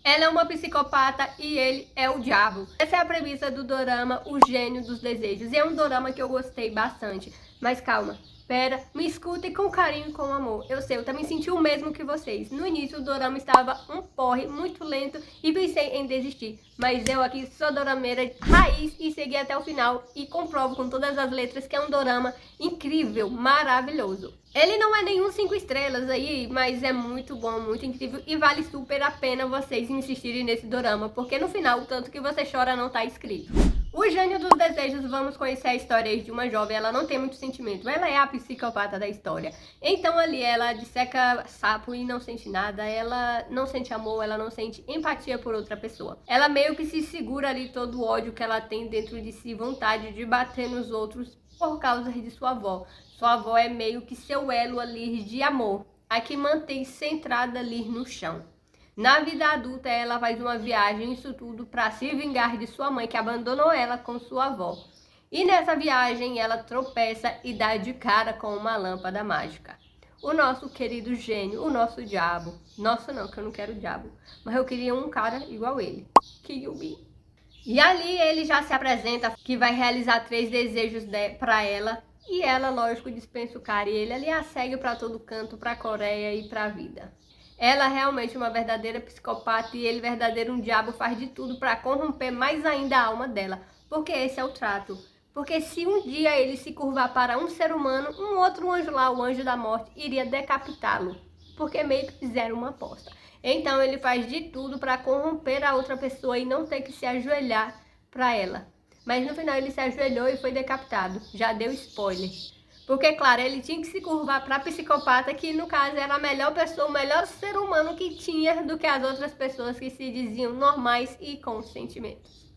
Ela é uma psicopata e ele é o diabo. Essa é a premissa do dorama O Gênio dos Desejos. E é um dorama que eu gostei bastante. Mas calma, pera, me escutem com carinho e com amor. Eu sei, eu também senti o mesmo que vocês. No início o dorama estava um porre, muito lento e pensei em desistir. Mas eu aqui sou dorameira raiz e segui até o final e comprovo com todas as letras que é um dorama incrível, maravilhoso. Ele não é nenhum 5 estrelas aí, mas é muito bom, muito incrível e vale super a pena vocês insistirem nesse dorama, porque no final o tanto que você chora não tá escrito. O Gênio dos Desejos, vamos conhecer a história de uma jovem, ela não tem muito sentimento, ela é a psicopata da história. Então ali ela disseca sapo e não sente nada, ela não sente amor, ela não sente empatia por outra pessoa. Ela meio que se segura ali todo o ódio que ela tem dentro de si, vontade de bater nos outros por causa de sua avó. Sua avó é meio que seu elo ali de amor, a que mantém centrada ali no chão. Na vida adulta, ela faz uma viagem, isso tudo, para se vingar de sua mãe, que abandonou ela com sua avó. E nessa viagem, ela tropeça e dá de cara com uma lâmpada mágica. O nosso querido gênio, o nosso diabo. Nossa, não, que eu não quero o diabo. Mas eu queria um cara igual ele. Kyuubi. E ali ele já se apresenta que vai realizar 3 desejos para ela. E ela, lógico, dispensa o cara. E ele ali a segue para todo canto, para a Coreia e para a vida. Ela é realmente uma verdadeira psicopata e ele verdadeiro um diabo, faz de tudo para corromper mais ainda a alma dela. Porque esse é o trato. Porque se um dia ele se curvar para um ser humano, um outro anjo lá, o anjo da morte, iria decapitá-lo. Porque meio que fizeram uma aposta. Então ele faz de tudo para corromper a outra pessoa e não ter que se ajoelhar para ela. Mas no final ele se ajoelhou e foi decapitado. Já deu spoiler. Porque, claro, ele tinha que se curvar para a psicopata, que no caso era a melhor pessoa, o melhor ser humano que tinha do que as outras pessoas que se diziam normais e com sentimentos.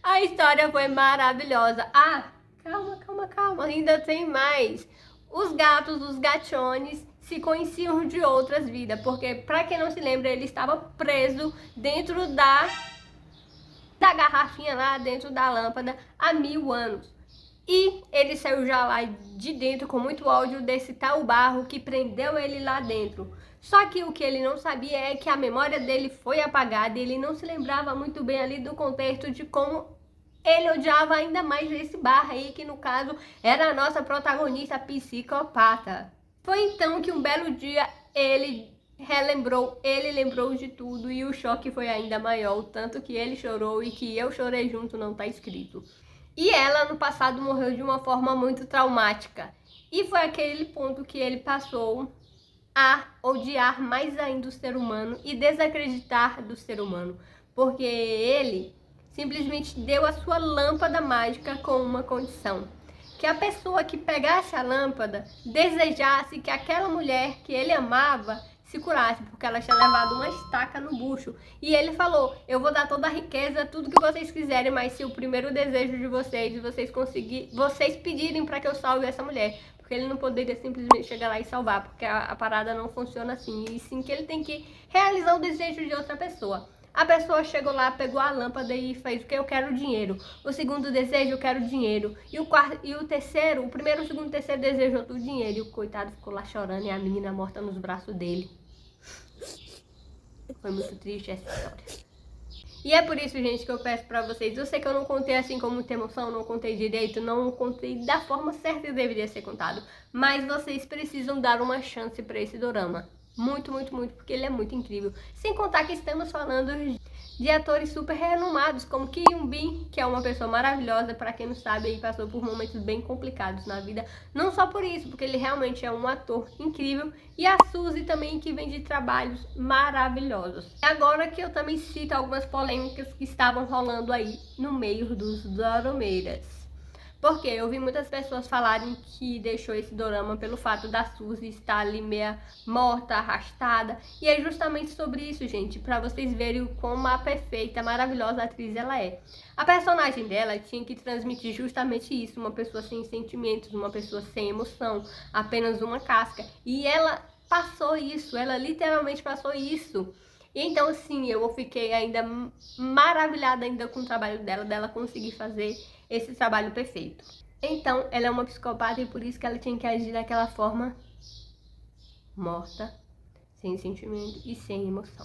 A história foi maravilhosa. Ah, calma, ainda tem mais. Os gatos, os gachones, se conheciam de outras vidas, porque, para quem não se lembra, ele estava preso dentro da garrafinha lá, dentro da lâmpada, há 1000 anos. E ele saiu já lá de dentro com muito ódio desse tal barro que prendeu ele lá dentro. Só que o que ele não sabia é que a memória dele foi apagada e ele não se lembrava muito bem ali do contexto de como ele odiava ainda mais esse barro aí, que no caso era a nossa protagonista psicopata. Foi então que um belo dia ele lembrou de tudo e o choque foi ainda maior, o tanto que ele chorou e que eu chorei junto não tá escrito. E ela no passado morreu de uma forma muito traumática. E foi aquele ponto que ele passou a odiar mais ainda o ser humano e desacreditar do ser humano. Porque ele simplesmente deu a sua lâmpada mágica com uma condição. Que a pessoa que pegasse a lâmpada desejasse que aquela mulher que ele amava se curasse, porque ela tinha levado uma estaca no bucho. E ele falou, eu vou dar toda a riqueza, tudo que vocês quiserem, mas se o primeiro desejo de vocês, vocês pedirem para que eu salve essa mulher. Porque ele não poderia simplesmente chegar lá e salvar, porque a parada não funciona assim. E sim que ele tem que realizar o desejo de outra pessoa. A pessoa chegou lá, pegou a lâmpada e fez o que? Eu quero dinheiro. O segundo desejo, eu quero dinheiro. E o terceiro, o primeiro, o segundo, o terceiro desejo, outro dinheiro. E o coitado ficou lá chorando e a menina morta nos braços dele. Foi muito triste essa história. E é por isso, gente, que eu peço pra vocês. Eu sei que eu não contei assim com muita emoção, não contei direito, não contei da forma certa que deveria ser contado. Mas vocês precisam dar uma chance pra esse dorama. Muito, porque ele é muito incrível. Sem contar que estamos falando de atores super renomados, como Kyuubi, que é uma pessoa maravilhosa, para quem não sabe, ele passou por momentos bem complicados na vida. Não só por isso, porque ele realmente é um ator incrível. E a Suzy também, que vem de trabalhos maravilhosos. Agora que eu também cito algumas polêmicas que estavam rolando aí no meio dos doromeiras. Porque eu vi muitas pessoas falarem que deixou esse dorama pelo fato da Suzy estar ali meia morta, arrastada. E é justamente sobre isso, gente, pra vocês verem como a perfeita, maravilhosa atriz ela é. A personagem dela tinha que transmitir justamente isso, uma pessoa sem sentimentos, uma pessoa sem emoção, apenas uma casca. E ela passou isso, ela literalmente passou isso. E então, assim, eu fiquei ainda maravilhada ainda com o trabalho dela conseguir fazer esse trabalho perfeito. Então, ela é uma psicopata e por isso que ela tinha que agir daquela forma morta, sem sentimento e sem emoção.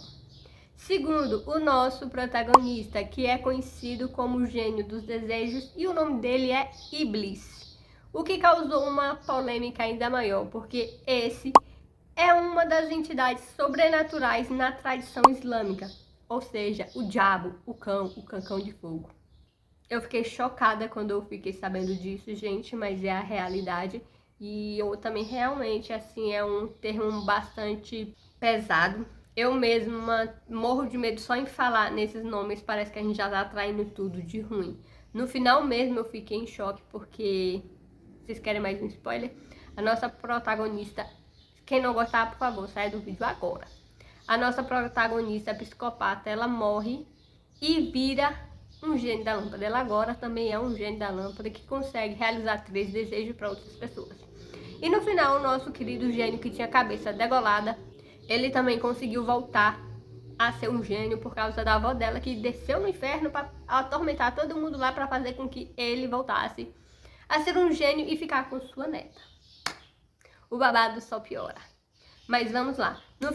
Segundo, o nosso protagonista, que é conhecido como o gênio dos desejos, e o nome dele é Iblis, o que causou uma polêmica ainda maior, porque esse é uma das entidades sobrenaturais na tradição islâmica, ou seja, o diabo, o cancão de fogo. Eu fiquei chocada quando eu fiquei sabendo disso, gente, mas é a realidade. E eu também realmente, assim, é um termo bastante pesado. Eu mesma morro de medo só em falar nesses nomes, parece que a gente já tá atraindo tudo de ruim. No final mesmo eu fiquei em choque porque, vocês querem mais um spoiler? A nossa protagonista, quem não gostar, por favor, saia do vídeo agora. A nossa protagonista psicopata, ela morre e vira um gênio da lâmpada. Ela agora também é um gênio da lâmpada que consegue realizar 3 desejos para outras pessoas. E no final, o nosso querido gênio que tinha a cabeça degolada, ele também conseguiu voltar a ser um gênio por causa da avó dela, que desceu no inferno para atormentar todo mundo lá para fazer com que ele voltasse a ser um gênio e ficar com sua neta. O babado só piora. Mas vamos lá. No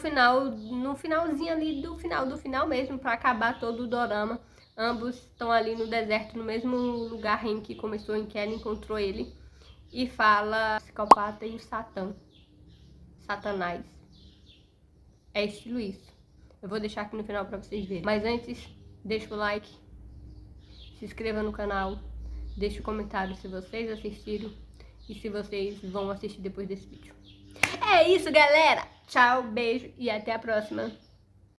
finalzinho ali do final mesmo, para acabar todo o dorama, ambos estão ali no deserto, no mesmo lugar em que começou, em que ela encontrou ele. E fala psicopata e o Satanás. É estilo isso. Eu vou deixar aqui no final pra vocês verem. Mas antes, deixa o like, se inscreva no canal, deixa o comentário se vocês assistiram e se vocês vão assistir depois desse vídeo. É isso, galera! Tchau, beijo e até a próxima!